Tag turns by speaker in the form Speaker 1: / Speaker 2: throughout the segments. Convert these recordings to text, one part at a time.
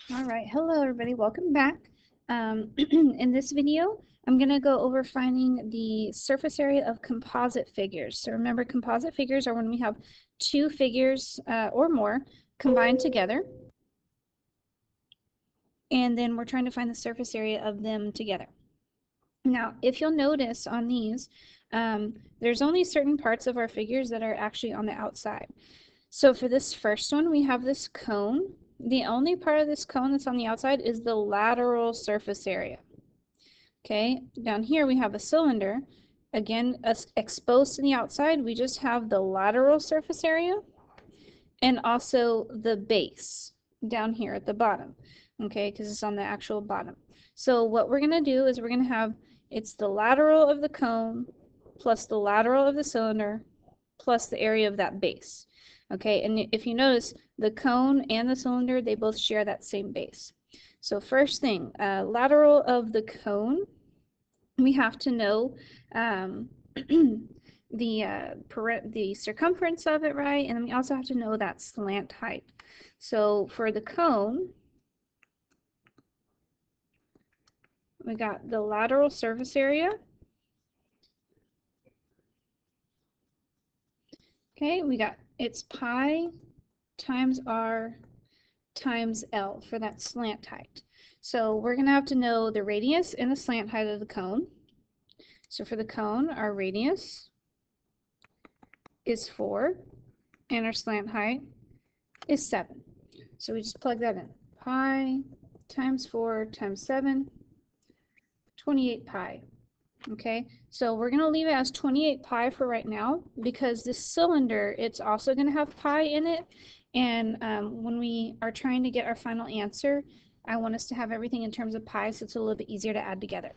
Speaker 1: All right, hello everybody, welcome back. In this video, I'm going to go over finding the surface area of composite figures. So remember, composite figures are when we have two figures or more combined together, and then we're trying to find the surface area of them together. Now, if you'll notice on these, there's only certain parts of our figures that are actually on the outside. So for this first one, we have this cone. The only part of this cone that's on the outside is the lateral surface area. Okay, down here we have a cylinder. Again, exposed to the outside, we just have the lateral surface area and also the base down here at the bottom. Okay, because it's on the actual bottom. So what we're going to do is we're going to have, it's the lateral of the cone plus the lateral of the cylinder plus the area of that base. Okay, and if you notice, the cone and the cylinder, they both share that same base. So first thing, lateral of the cone, we have to know the circumference of it, right? And then we also have to know that slant height. So for the cone, we got the lateral surface area. Okay, we got it's pi times r times L for that slant height. So we're going to have to know the radius and the slant height of the cone. So for the cone, our radius is 4 and our slant height is 7. So we just plug that in. Pi times 4 times 7, 28 pi. Okay, so we're going to leave it as 28 pi for right now because this cylinder, it's also going to have pi in it. And when we are trying to get our final answer, I want us to have everything in terms of pi so it's a little bit easier to add together.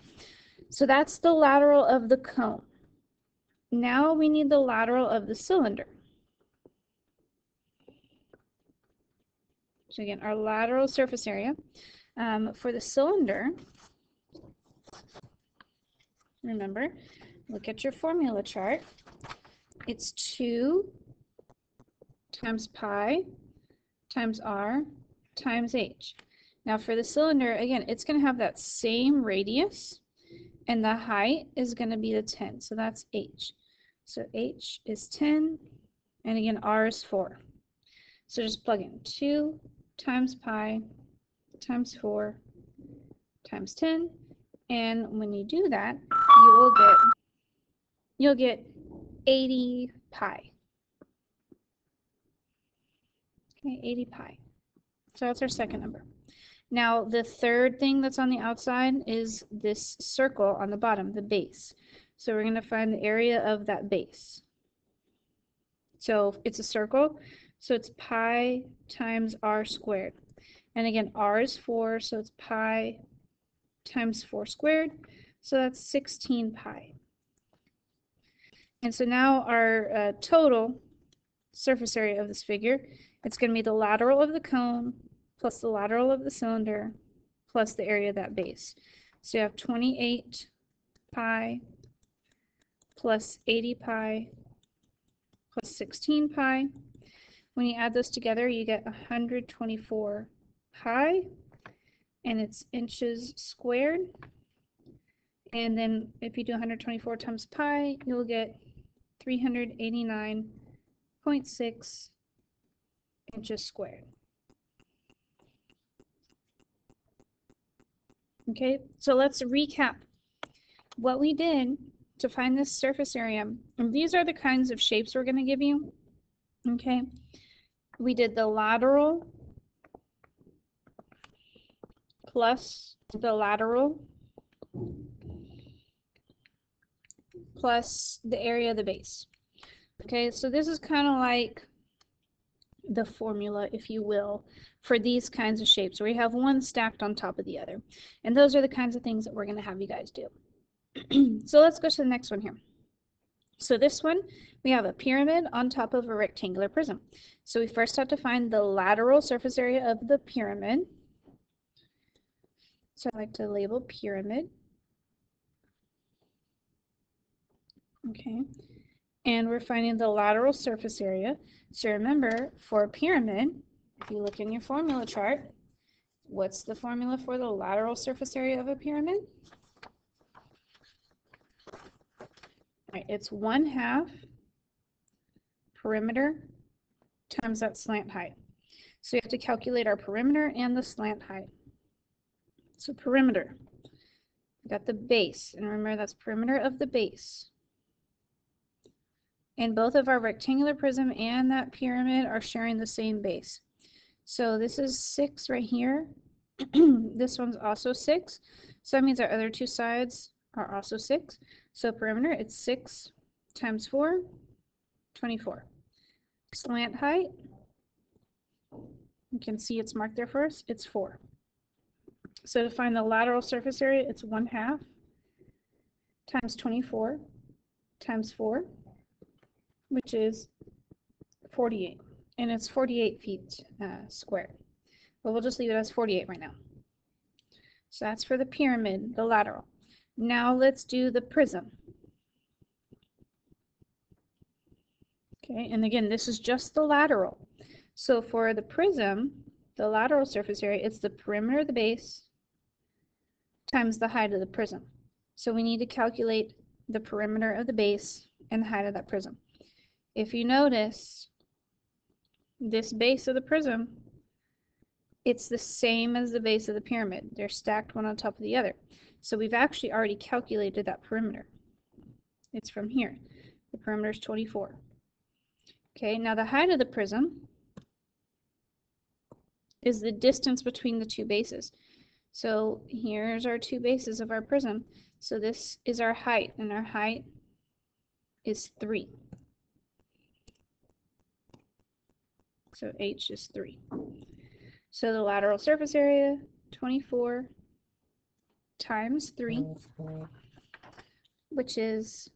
Speaker 1: So that's the lateral of the cone. Now we need the lateral of the cylinder. So again, our lateral surface area. For the cylinder, remember, look at your formula chart. It's 2 times pi times r times h. Now for the cylinder, again, it's going to have that same radius, and the height is going to be the 10. So that's h. So h is 10, and again, r is 4. So just plug in 2 times pi times 4 times 10, and when you do that, you'll get 80 pi. Okay, 80 pi. So that's our second number. Now the third thing that's on the outside is this circle on the bottom, the base. So we're going to find the area of that base. So it's a circle, so it's pi times r squared. And again, r is 4, so it's pi times 4 squared, so that's 16 pi. And so now our total surface area of this figure, it's going to be the lateral of the cone plus the lateral of the cylinder plus the area of that base. So you have 28 pi plus 80 pi plus 16 pi. When you add those together, you get 124 pi, and it's inches squared. And then if you do 124 times pi, you'll get 389.6 inches squared. Okay, so let's recap what we did to find this surface area. And these are the kinds of shapes we're going to give you. Okay, we did the lateral plus the lateral plus the area of the base. Okay, so this is kind of like the formula, if you will, for these kinds of shapes where you have one stacked on top of the other. And those are the kinds of things that we're going to have you guys do. So let's go to the next one here. So this one, we have a pyramid on top of a rectangular prism. So we first have to find the lateral surface area of the pyramid. So I like to label pyramid. Okay. And we're finding the lateral surface area. So remember, for a pyramid, if you look in your formula chart, What's the formula for the lateral surface area of a pyramid? Right, it's 1/2 perimeter times that slant height. So we have to calculate our perimeter and the slant height. So perimeter, we got the base, and remember that's perimeter of the base. And both of our rectangular prism and that pyramid are sharing the same base. So this is 6 right here. This one's also 6. So that means our other two sides are also 6. So perimeter, it's 6 times 4, 24. Slant height, you can see it's marked there for us, it's 4. So to find the lateral surface area, it's 1/2 times 24 times 4, which is 48. And it's 48 feet squared. But we'll just leave it as 48 right now. So that's for the pyramid, the lateral. Now let's do the prism. Okay, and again, this is just the lateral. So for the prism, the lateral surface area, it's the perimeter of the base times the height of the prism. So we need to calculate the perimeter of the base and the height of that prism. If you notice, this base of the prism, it's the same as the base of the pyramid. They're stacked one on top of the other. So we've actually already calculated that perimeter. It's from here. The perimeter is 24. Okay, now the height of the prism is the distance between the two bases. So here's our two bases of our prism. So this is our height, and our height is 3. So h is 3. So the lateral surface area, 24 times 3, which is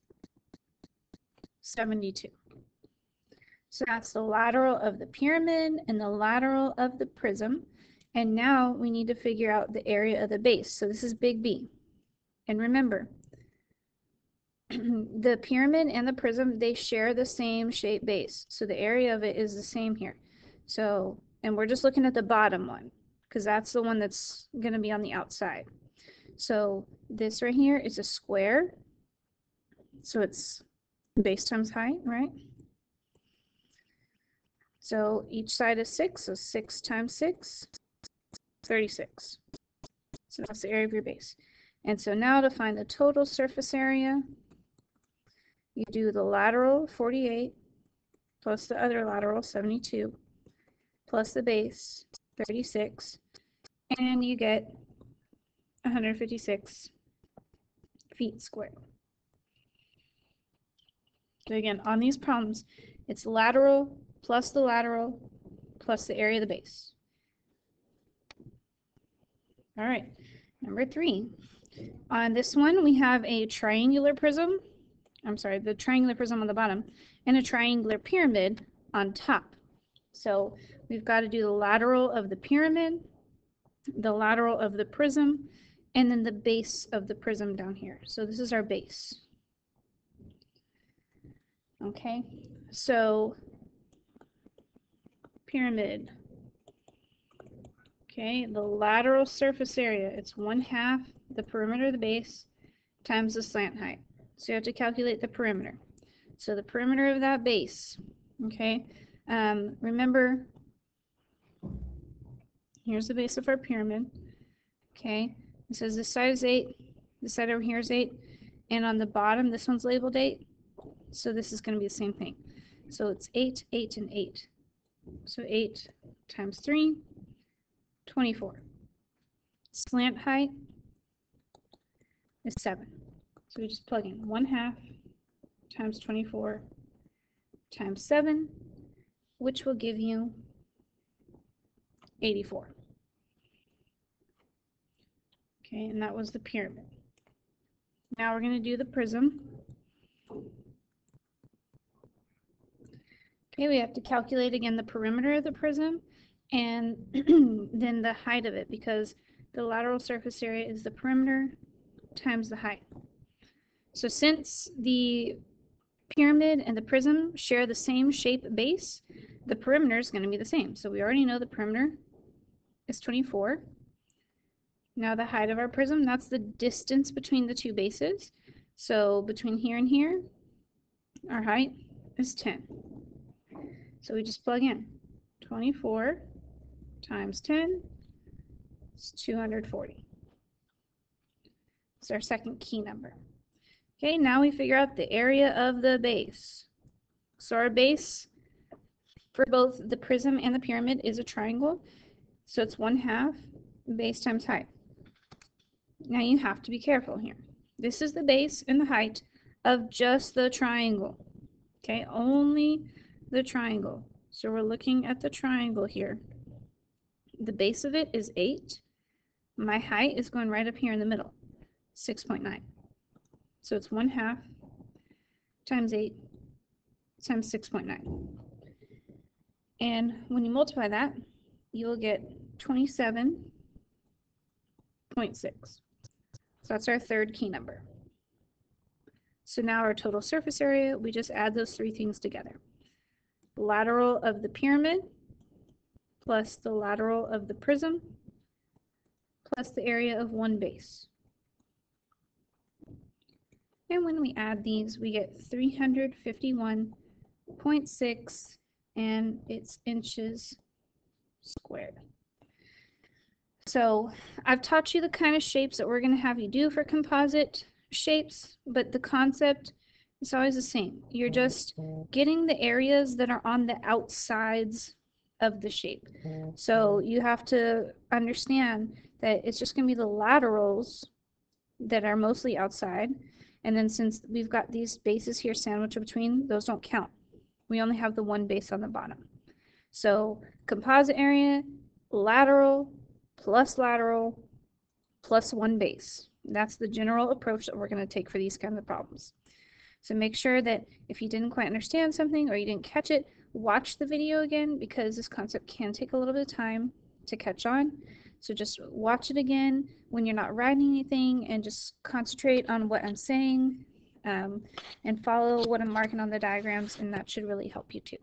Speaker 1: 72. So that's the lateral of the pyramid and the lateral of the prism. And now we need to figure out the area of the base. So this is big B. And remember, the pyramid and the prism, they share the same shape base. So the area of it is the same here. So, and we're just looking at the bottom one, because that's the one that's going to be on the outside. So this right here is a square. So it's base times height, right? So each side is 6, so 6 times 6, 36. So that's the area of your base. And so now to find the total surface area, you do the lateral, 48, plus the other lateral, 72, plus the base, 36, and you get 156 feet squared. So again, on these problems, it's lateral plus the lateral plus the area of the base. All right, number 3. On this one, we have a triangular prism. I'm sorry, the triangular prism on the bottom, and a triangular pyramid on top. So we've got to do the lateral of the pyramid, the lateral of the prism, and then the base of the prism down here. So this is our base. Okay, so pyramid. Okay, the lateral surface area, it's 1/2 the perimeter of the base times the slant height. So you have to calculate the perimeter. So the perimeter of that base, okay, remember, here's the base of our pyramid. Okay, it says this side is 8, this side over here is 8, and on the bottom, this one's labeled 8. So this is going to be the same thing. So it's 8, 8, and 8. So 8 times 3, 24. Slant height is 7. So we just plug in 1/2 times 24 times 7, which will give you 84. Okay, and that was the pyramid. Now we're going to do the prism. Okay, we have to calculate again the perimeter of the prism and then the height of it, because the lateral surface area is the perimeter times the height. So since the pyramid and the prism share the same shape base, the perimeter is going to be the same. So we already know the perimeter is 24. Now the height of our prism, that's the distance between the two bases. So between here and here, our height is 10. So we just plug in 24 times 10 is 240. It's our second key number. Okay, now we figure out the area of the base. So our base for both the prism and the pyramid is a triangle. So it's 1/2 base times height. Now you have to be careful here. This is the base and the height of just the triangle. Okay, only the triangle. So we're looking at the triangle here. The base of it is 8. My height is going right up here in the middle, 6.9. So it's 1/2 times 8 times 6.9. And when you multiply that, you will get 27.6. So that's our third key number. So now our total surface area, we just add those three things together. The lateral of the pyramid plus the lateral of the prism plus the area of one base. And when we add these, we get 351.6, and it's inches squared. So I've taught you the kind of shapes that we're going to have you do for composite shapes, but the concept is always the same. You're just getting the areas that are on the outsides of the shape. So you have to understand that it's just going to be the laterals that are mostly outside, and then since we've got these bases here sandwiched between, those don't count. We only have the one base on the bottom. So composite area, lateral plus one base. That's the general approach that we're going to take for these kinds of problems. So make sure that if you didn't quite understand something or you didn't catch it, watch the video again, because this concept can take a little bit of time to catch on. So just watch it again when you're not writing anything, and just concentrate on what I'm saying, and follow what I'm marking on the diagrams, and that should really help you too.